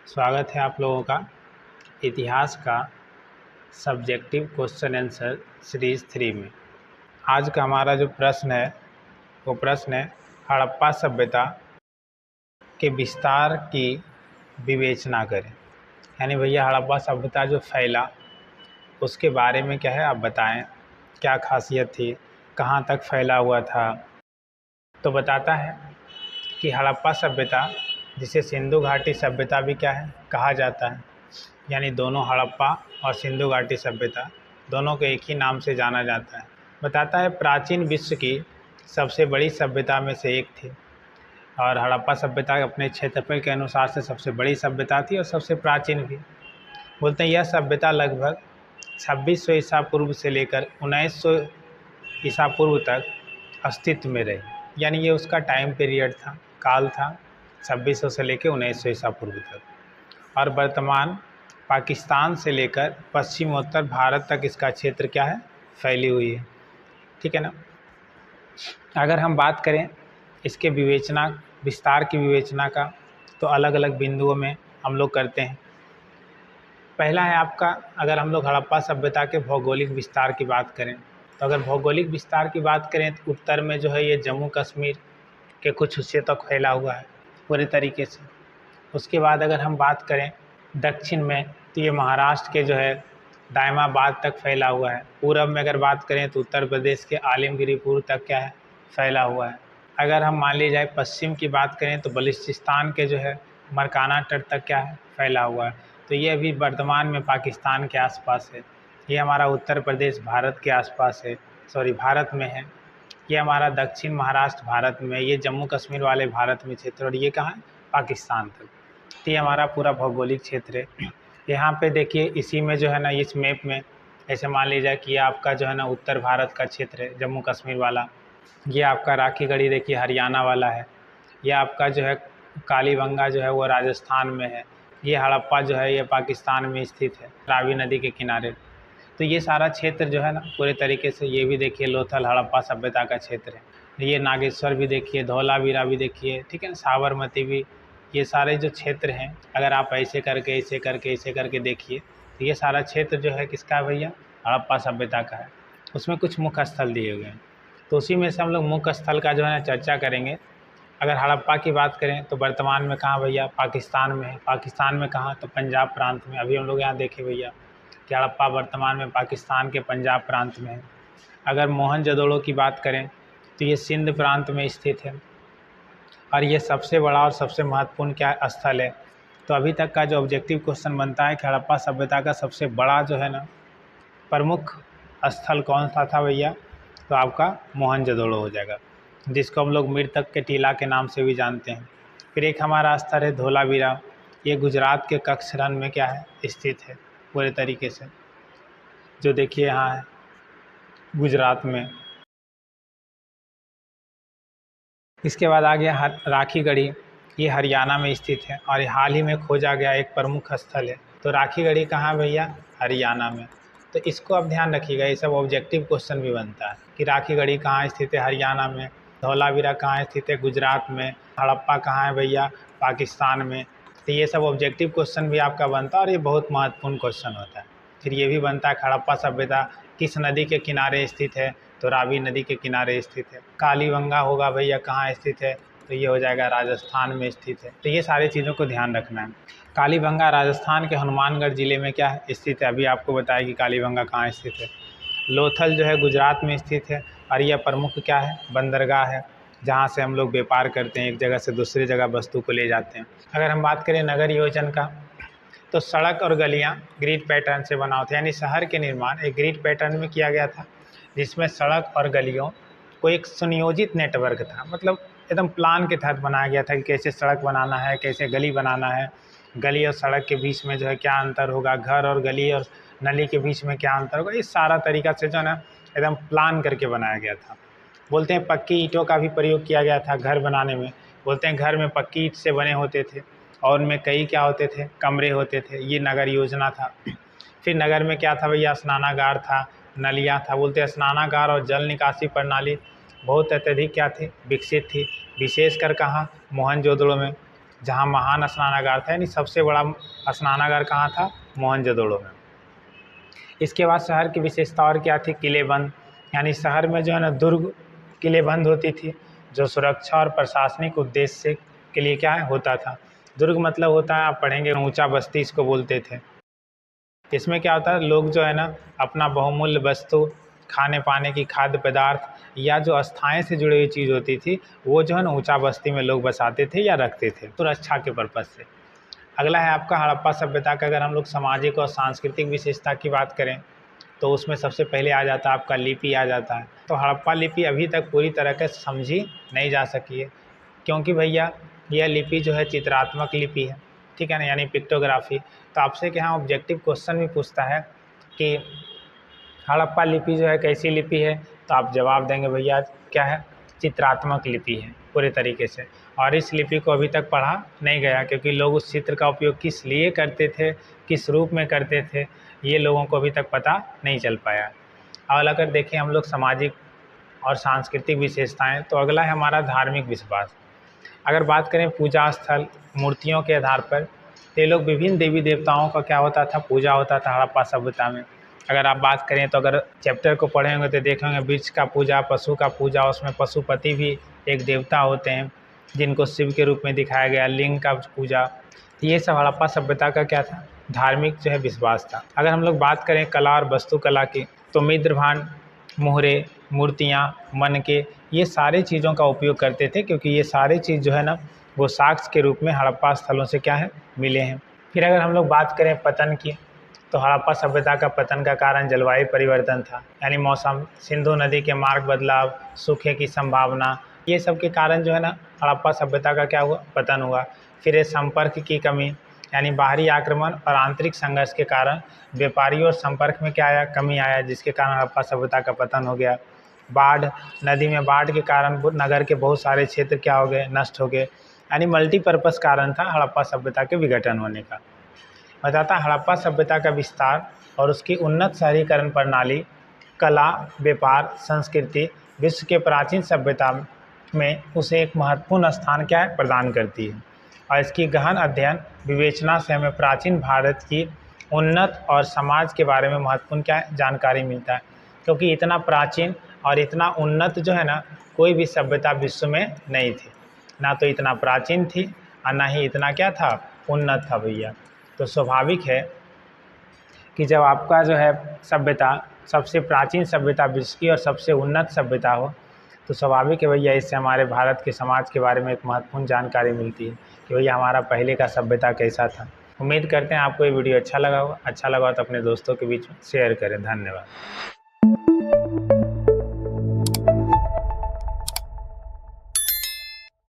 स्वागत है आप लोगों का इतिहास का सब्जेक्टिव क्वेश्चन आंसर सीरीज़ 3 में। आज का हमारा जो प्रश्न है वो प्रश्न है हड़प्पा सभ्यता के विस्तार की विवेचना करें। यानी भैया हड़प्पा सभ्यता जो फैला उसके बारे में क्या है आप बताएं, क्या खासियत थी, कहाँ तक फैला हुआ था। तो बताता है कि हड़प्पा सभ्यता जिसे सिंधु घाटी सभ्यता भी क्या है कहा जाता है, यानी दोनों हड़प्पा और सिंधु घाटी सभ्यता दोनों को एक ही नाम से जाना जाता है। बताता है प्राचीन विश्व की सबसे बड़ी सभ्यता में से एक थी और हड़प्पा सभ्यता अपने क्षेत्रफल के अनुसार से सबसे बड़ी सभ्यता थी और सबसे प्राचीन भी। बोलते हैं यह सभ्यता लगभग 2600 ईसा पूर्व से लेकर 1900 ईसा पूर्व तक अस्तित्व में रही, यानी ये उसका टाइम पीरियड था, काल था 2600 से लेकर 1900 ईसा पूर्व तक। और वर्तमान पाकिस्तान से लेकर पश्चिमोत्तर भारत तक इसका क्षेत्र क्या है फैली हुई है। ठीक है ना। अगर हम बात करें इसके विस्तार की विवेचना का तो अलग अलग बिंदुओं में हम लोग करते हैं। पहला है आपका, अगर हम लोग हड़प्पा सभ्यता के भौगोलिक विस्तार की बात करें तो अगर भौगोलिक विस्तार की बात करें तो उत्तर में जो है ये जम्मू कश्मीर के कुछ हिस्से तक फैला हुआ है पूरे तरीके से। उसके बाद अगर हम बात करें दक्षिण में तो ये महाराष्ट्र के जो है दायमाबाद तक फैला हुआ है। पूरब में अगर बात करें तो उत्तर प्रदेश के आलिमगिरीपुर तक क्या है फैला हुआ है। अगर हम मान ली जाए पश्चिम की बात करें तो बलूचिस्तान के जो है मरकाना तट तक क्या है फैला हुआ है। तो ये अभी वर्तमान में पाकिस्तान के आसपास है। ये हमारा उत्तर प्रदेश भारत के आसपास है, भारत में है। ये हमारा दक्षिण महाराष्ट्र भारत में, ये जम्मू कश्मीर वाले भारत में क्षेत्र, और ये कहाँ है पाकिस्तान तक। तो ये हमारा पूरा भौगोलिक क्षेत्र है। यहाँ पे देखिए इसी में जो है ना इस मैप में ऐसे मान लीजिए कि ये आपका जो है ना उत्तर भारत का क्षेत्र है जम्मू कश्मीर वाला। ये आपका राखी गढ़ी देखिए हरियाणा वाला है। ये आपका जो है कालीबंगा जो है वो राजस्थान में है। ये हड़प्पा जो है ये पाकिस्तान में स्थित है रावी नदी के किनारे। तो ये सारा क्षेत्र जो है ना पूरे तरीके से, ये भी देखिए लोथल हड़प्पा सभ्यता का क्षेत्र है। ये नागेश्वर भी देखिए, धौलावीरा भी देखिए, ठीक है ना, साबरमती भी। ये सारे जो क्षेत्र हैं अगर आप ऐसे करके देखिए तो ये सारा क्षेत्र जो है किसका है भैया हड़प्पा सभ्यता का है। उसमें कुछ मुख्य स्थल दिए हुए हैं तो उसी में से हम लोग मुख्य स्थल का जो है ना चर्चा करेंगे। अगर हड़प्पा की बात करें तो वर्तमान में कहाँ भैया पाकिस्तान में है। पाकिस्तान में कहाँ तो पंजाब प्रांत में। अभी हम लोग यहाँ देखें भैया कि हड़प्पा वर्तमान में पाकिस्तान के पंजाब प्रांत में है। अगर मोहनजोदड़ो की बात करें तो ये सिंध प्रांत में स्थित है और ये सबसे बड़ा और सबसे महत्वपूर्ण क्या स्थल है। तो अभी तक का जो ऑब्जेक्टिव क्वेश्चन बनता है कि हड़प्पा सभ्यता का सबसे बड़ा जो है ना प्रमुख स्थल कौन सा था भैया, तो आपका मोहनजोदड़ो हो जाएगा, जिसको हम लोग मृतक के टीला के नाम से भी जानते हैं। फिर एक हमारा स्थल है धौलावीरा। ये गुजरात के कच्छ रण में क्या है स्थित है पूरे तरीके से, जो देखिए यहाँ है गुजरात में। इसके बाद आ गया राखी गढ़ी। ये हरियाणा में स्थित है और हाल ही में खोजा गया एक प्रमुख स्थल है। तो राखी गढ़ी कहाँ भैया हरियाणा में। तो इसको आप ध्यान रखिएगा, ये सब ऑब्जेक्टिव क्वेश्चन भी बनता है कि राखी गढ़ी कहाँ स्थित है हरियाणा में, धौलावीरा कहाँ स्थित है गुजरात में, हड़प्पा कहाँ है भैया पाकिस्तान में। तो ये सब ऑब्जेक्टिव क्वेश्चन भी आपका बनता है और ये बहुत महत्वपूर्ण क्वेश्चन होता है। फिर ये भी बनता है हड़प्पा सभ्यता किस नदी के किनारे स्थित है, तो रावी नदी के किनारे स्थित है। कालीबंगा होगा भैया कहाँ स्थित है, तो ये हो जाएगा राजस्थान में स्थित है। तो ये सारी चीज़ों को ध्यान रखना है। कालीबंगा राजस्थान के हनुमानगढ़ ज़िले में क्या है स्थित है। अभी आपको बताया कि कालीबंगा कहाँ स्थित है। लोथल जो है गुजरात में स्थित है और यह प्रमुख क्या है बंदरगाह है, जहाँ से हम लोग व्यापार करते हैं, एक जगह से दूसरी जगह वस्तु को ले जाते हैं। अगर हम बात करें नगर योजना का तो सड़क और गलियाँ ग्रिड पैटर्न से बना होता है, यानी शहर के निर्माण एक ग्रिड पैटर्न में किया गया था, जिसमें सड़क और गलियों को एक सुनियोजित नेटवर्क था, मतलब एकदम प्लान के तहत बनाया गया था कि कैसे सड़क बनाना है, कैसे गली बनाना है, गली और सड़क के बीच में जो है क्या अंतर होगा, घर और गली और नली के बीच में क्या अंतर होगा। इस सारा तरीका से जो है ना एकदम प्लान करके बनाया गया था। बोलते हैं पक्की ईंटों का भी प्रयोग किया गया था घर बनाने में। बोलते हैं घर में पक्की ईंट से बने होते थे और उनमें कई क्या होते थे कमरे होते थे। ये नगर योजना था। फिर नगर में क्या था भैया स्नानागार था, नलियाँ था। बोलते हैं स्नानागार और जल निकासी प्रणाली बहुत अत्यधिक क्या थी विकसित थी, विशेषकर कहाँ मोहनजोदड़ो में, जहाँ महान स्नानागार था, यानी सबसे बड़ा स्नानागार कहाँ था? मोहनजोदड़ो में। इसके बाद शहर की विशेषता और क्या थी? किलेबंद, यानी शहर में जो है ना दुर्ग किलेबंद होती थी, जो सुरक्षा और प्रशासनिक उद्देश्य के लिए क्या है होता था। दुर्ग मतलब होता है, आप पढ़ेंगे, ऊंचा बस्ती इसको बोलते थे। इसमें क्या होता है, लोग जो है ना अपना बहुमूल्य वस्तु, खाने पाने की खाद्य पदार्थ या जो अस्थाएँ से जुड़ी हुई चीज़ होती थी, वो जो है ना ऊंचा बस्ती में लोग बसाते थे या रखते थे सुरक्षा के पर्पज़ से। अगला है आपका हड़प्पा सभ्यता का। अगर हम लोग सामाजिक और सांस्कृतिक विशेषता की बात करें तो उसमें सबसे पहले आ जाता है आपका लिपि आ जाता है। तो हड़प्पा लिपि अभी तक पूरी तरह से समझी नहीं जा सकी है, क्योंकि भैया यह लिपि जो है चित्रात्मक लिपि है, ठीक है ना, यानी पिक्टोग्राफी। तो आपसे क्या ऑब्जेक्टिव क्वेश्चन भी पूछता है कि हड़प्पा लिपि जो है कैसी लिपि है, तो आप जवाब देंगे भैया क्या है, चित्रात्मक लिपि है पूरे तरीके से। और इस लिपि को अभी तक पढ़ा नहीं गया, क्योंकि लोग उस चित्र का उपयोग किस लिए करते थे, किस रूप में करते थे, ये लोगों को अभी तक पता नहीं चल पाया। और अगर देखें हम लोग सामाजिक और सांस्कृतिक विशेषताएं, तो अगला है हमारा धार्मिक विश्वास। अगर बात करें पूजा स्थल, मूर्तियों के आधार पर, तो ये लोग विभिन्न देवी देवताओं का क्या होता था, पूजा होता था हड़प्पा सभ्यता में। अगर आप बात करें तो अगर चैप्टर को पढ़ेंगे तो देखेंगे वृक्ष का पूजा, पशु का पूजा, उसमें पशुपति भी एक देवता होते हैं जिनको शिव के रूप में दिखाया गया, लिंग का पूजा। तो ये सब हड़प्पा सभ्यता का क्या था, धार्मिक जो है विश्वास था। अगर हम लोग बात करें कला और वस्तुकला की, तो मिद्रभांड, मोहरे, मूर्तियाँ, मनके, ये सारी चीज़ों का उपयोग करते थे, क्योंकि ये सारी चीज़ जो है ना वो साक्ष्य के रूप में हड़प्पा स्थलों से क्या है मिले हैं। फिर अगर हम लोग बात करें पतन की, तो हड़प्पा सभ्यता का पतन का कारण जलवायु परिवर्तन था, यानी मौसम, सिंधु नदी के मार्ग बदलाव, सूखे की संभावना, ये सब के कारण जो है ना हड़प्पा सभ्यता का क्या हुआ, पतन हुआ। फिर संपर्क की कमी, यानी बाहरी आक्रमण और आंतरिक संघर्ष के कारण व्यापारियों और संपर्क में क्या आया, कमी आया, जिसके कारण हड़प्पा सभ्यता का पतन हो गया। बाढ़, नदी में बाढ़ के कारण नगर के बहुत सारे क्षेत्र क्या हो गए, नष्ट हो गए, यानी मल्टीपर्पज़ कारण था हड़प्पा सभ्यता के विघटन होने का। बताता हड़प्पा सभ्यता का विस्तार और उसकी उन्नत शहरीकरण प्रणाली, कला, व्यापार, संस्कृति विश्व के प्राचीन सभ्यता में उसे एक महत्वपूर्ण स्थान क्या है प्रदान करती है। और इसकी गहन अध्ययन विवेचना से हमें प्राचीन भारत की उन्नत और समाज के बारे में महत्वपूर्ण क्या है जानकारी मिलता है, क्योंकि इतना प्राचीन और इतना उन्नत जो है ना कोई भी सभ्यता विश्व में नहीं थी, ना तो इतना प्राचीन थी और ना ही इतना क्या था उन्नत था भैया। तो स्वाभाविक है कि जब आपका जो है सभ्यता सबसे प्राचीन सभ्यता विश्व की और सबसे उन्नत सभ्यता हो, तो स्वाभाविक है भैया इससे हमारे भारत के समाज के बारे में एक महत्वपूर्ण जानकारी मिलती है कि भैया हमारा पहले का सभ्यता कैसा था। उम्मीद करते हैं आपको ये वीडियो अच्छा लगा हो तो अपने दोस्तों के बीच में शेयर करें। धन्यवाद।